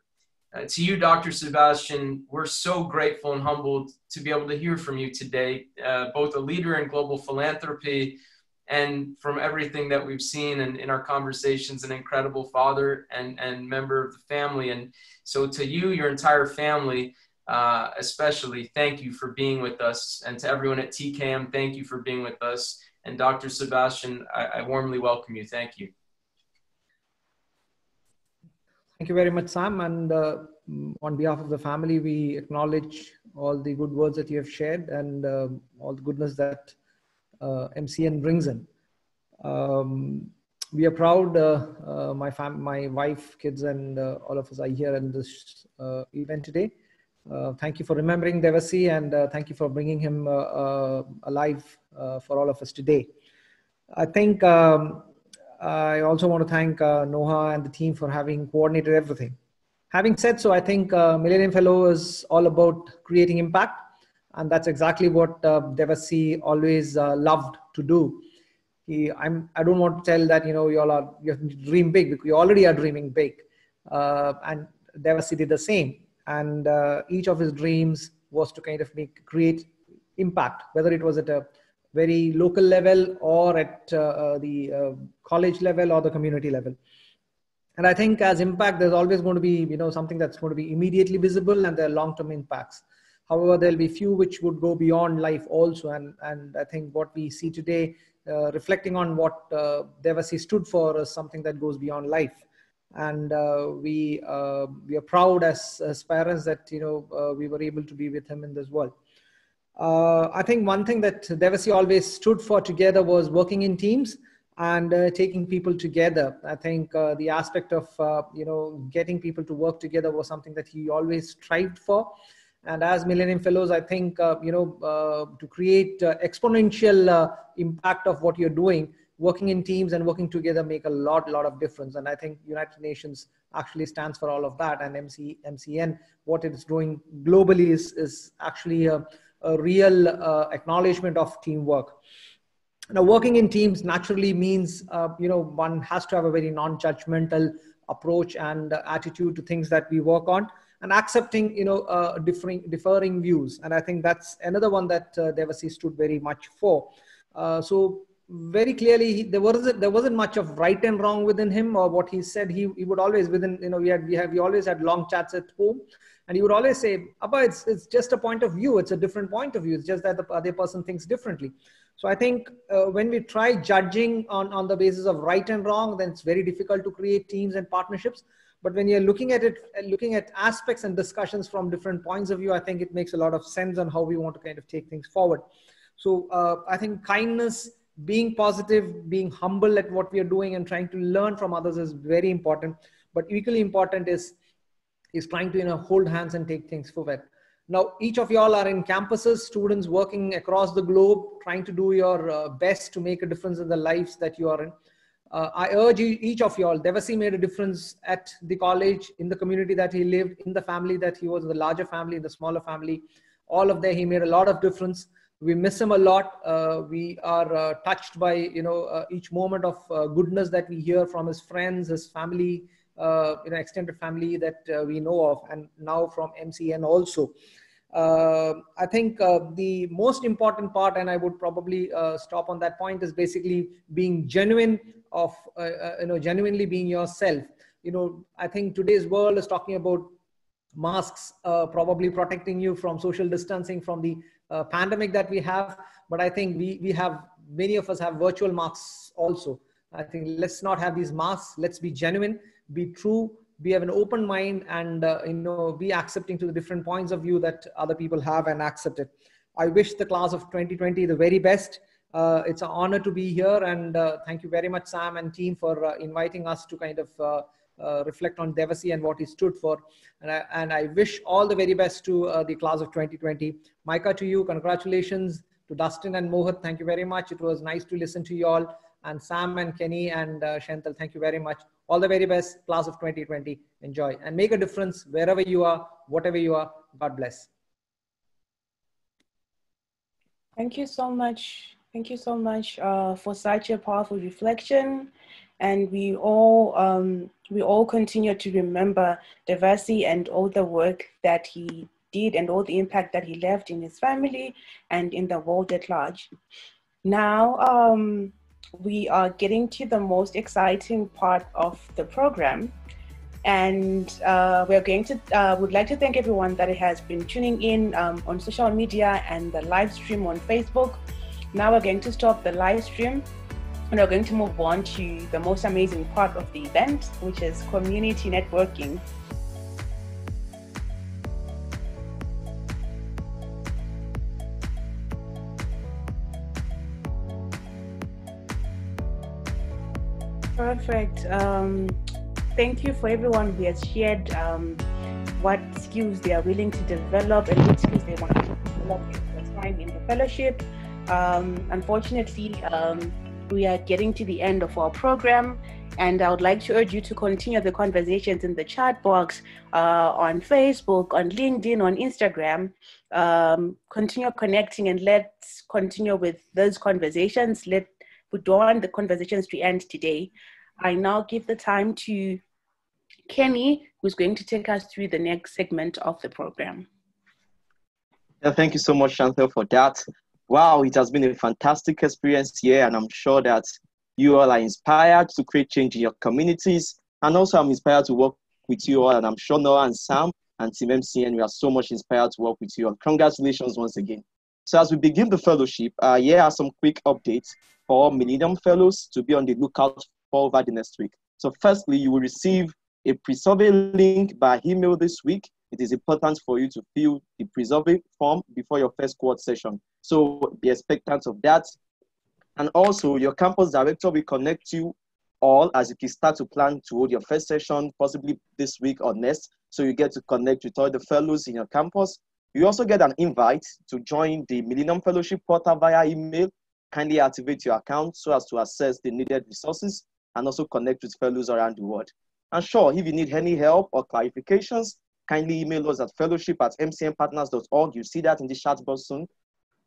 To you, Dr. Sebastian, we're so grateful and humbled to be able to hear from you today, both a leader in global philanthropy and from everything that we've seen in our conversations, an incredible father and member of the family. And so to you, your entire family, especially, thank you for being with us. And to everyone at TKM, thank you for being with us. And Dr. Sebastian, I warmly welcome you. Thank you. Thank you very much, Sam. And on behalf of the family, we acknowledge all the good words that you have shared and all the goodness that MCN brings in. We are proud, my wife, kids, and all of us are here in this event today. Thank you for remembering Devasi, and thank you for bringing him alive for all of us today. I think I also want to thank Noha and the team for having coordinated everything. Having said so, I think Millennium Fellow is all about creating impact, and that's exactly what Devasi always loved to do. I don't want to tell that, you have to dream big, because you already are dreaming big. And Devasi did the same. And each of his dreams was to kind of create impact, whether it was at a very local level or at the college level or the community level. And I think as impact, there's always going to be, something that's going to be immediately visible, and there are long-term impacts. However, there'll be few which would go beyond life also. And I think what we see today, reflecting on what Devasi stood for, is something that goes beyond life. And we are proud as parents that, we were able to be with him in this world. I think one thing that Devasi always stood for together was working in teams and taking people together. I think the aspect of, getting people to work together was something that he always strived for. And as Millennium Fellows, I think, to create exponential impact of what you're doing, working in teams and working together make a lot of difference. And I think United Nations actually stands for all of that. And MCN, what it is doing globally is actually a real acknowledgement of teamwork. Now, working in teams naturally means, one has to have a very non-judgmental approach and attitude to things that we work on, and accepting, differing views. And I think that's another one that Devasi stood very much for. So very clearly, there wasn't much of right and wrong within him, or what he said. He would always, within, we always had long chats at home, and he would always say, Abba, it's just a point of view. It's a different point of view. It's just that the other person thinks differently. So I think when we try judging on the basis of right and wrong, then it's very difficult to create teams and partnerships. But when you're looking at it, looking at aspects and discussions from different points of view, I think it makes a lot of sense on how we want to kind of take things forward. So I think kindness, being positive, being humble at what we are doing and trying to learn from others is very important. But equally important is trying to hold hands and take things forward. Now, each of y'all are in campuses, students working across the globe, trying to do your best to make a difference in the lives that you are in. I urge each of y'all, Devasi made a difference at the college, in the community that he lived, in the family that he was, the larger family, in the smaller family. All of that, he made a lot of difference. We miss him a lot. We are touched by, each moment of goodness that we hear from his friends, his family, extended family that we know of, and now from MCN also. I think the most important part, and I would probably stop on that point, is basically being genuine of, genuinely being yourself. I think today's world is talking about masks probably protecting you from social distancing, from the pandemic that we have. But I think we have, many of us have virtual masks also. I think let's not have these masks. Let's be genuine, be true, be have an open mind, and be accepting to the different points of view that other people have, and accept it. I wish the class of 2020 the very best. It's an honor to be here, and thank you very much, Sam and team, for inviting us to kind of reflect on Devasi and what he stood for. And I wish all the very best to the class of 2020. Micah, to you, congratulations. To Dustin and Mohit, thank you very much. It was nice to listen to you all. And Sam and Kenny and Chantal, thank you very much. All the very best, class of 2020. Enjoy and make a difference wherever you are, whatever you are. God bless. Thank you so much. Thank you so much for such a powerful reflection. And we all continue to remember Devasi and all the work that he did and all the impact that he left in his family and in the world at large. Now, we are getting to the most exciting part of the program. And we're going to, would like to thank everyone that has been tuning in on social media and the live stream on Facebook. Now we're going to stop the live stream and we're going to move on to the most amazing part of the event, which is community networking. Perfect. Thank you for everyone who has shared what skills they are willing to develop and what skills they want to develop in the time in the fellowship. Unfortunately, we are getting to the end of our program, and I would like to urge you to continue the conversations in the chat box on Facebook, on LinkedIn, on Instagram. Continue connecting, and let's continue with those conversations. we don't want the conversations to end today. I now give the time to Kenny, who's going to take us through the next segment of the program. Yeah, thank you so much, Chantal, for that. Wow, it has been a fantastic experience here, and I'm sure that you all are inspired to create change in your communities. And also, I'm inspired to work with you all, and I'm sure Noah and Sam and Team MCN, we are so much inspired to work with you all. Congratulations once again. So as we begin the fellowship, here are some quick updates for Millennium Fellows to be on the lookout for over the next week. So firstly, you will receive a pre-survey link by email this week. It is important for you to fill the pre-survey form before your first quad session. So be expectant of that. And also, your campus director will connect you all as you can start to plan to hold your first session, possibly this week or next. So you get to connect with all the fellows in your campus. You also get an invite to join the Millennium Fellowship portal via email. Kindly activate your account so as to access the needed resources and also connect with fellows around the world. And sure, if you need any help or clarifications, kindly email us at fellowship@mcnpartners.org. You see that in the chat box soon.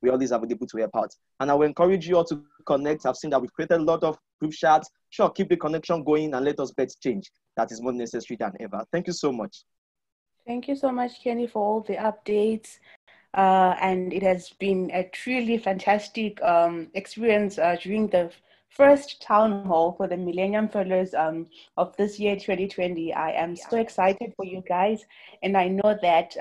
We're always available to help out. And I will encourage you all to connect. I've seen that we've created a lot of group chats. Sure, keep the connection going and let us bet change. That is more necessary than ever. Thank you so much. Thank you so much, Kenny, for all the updates. And it has been a truly fantastic experience during the first town hall for the Millennium Fellows of this year, 2020. I am so excited for you guys. And I know that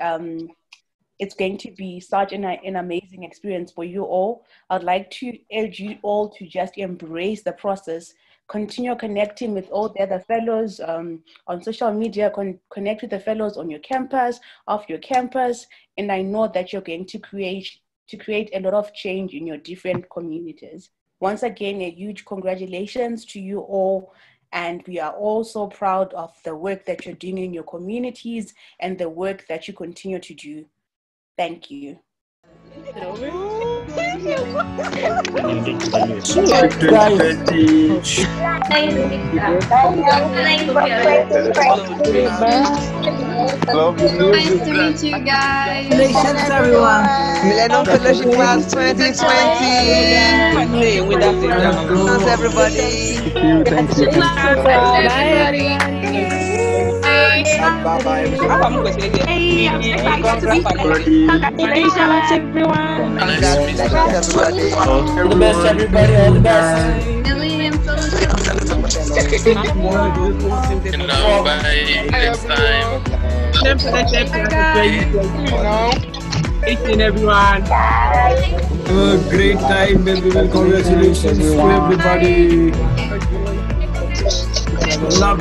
it's going to be such an amazing experience for you all. I'd like to urge you all to just embrace the process. Continue connecting with all the other fellows on social media, connect with the fellows on your campus, off your campus, and I know that you're going to create a lot of change in your different communities. Once again, a huge congratulations to you all, and we are all so proud of the work that you're doing in your communities and the work that you continue to do. Thank you. Nice to meet you guys. Congratulations, everyone. Millennium Fellowship Class 2020. Congratulations, everybody. Thank you. Bye-bye. Congratulations, everyone. All the best, everybody. All the best. Millennium Fellowship. Next time. Everyone. A great time, everyone. Congratulations to everybody. Love.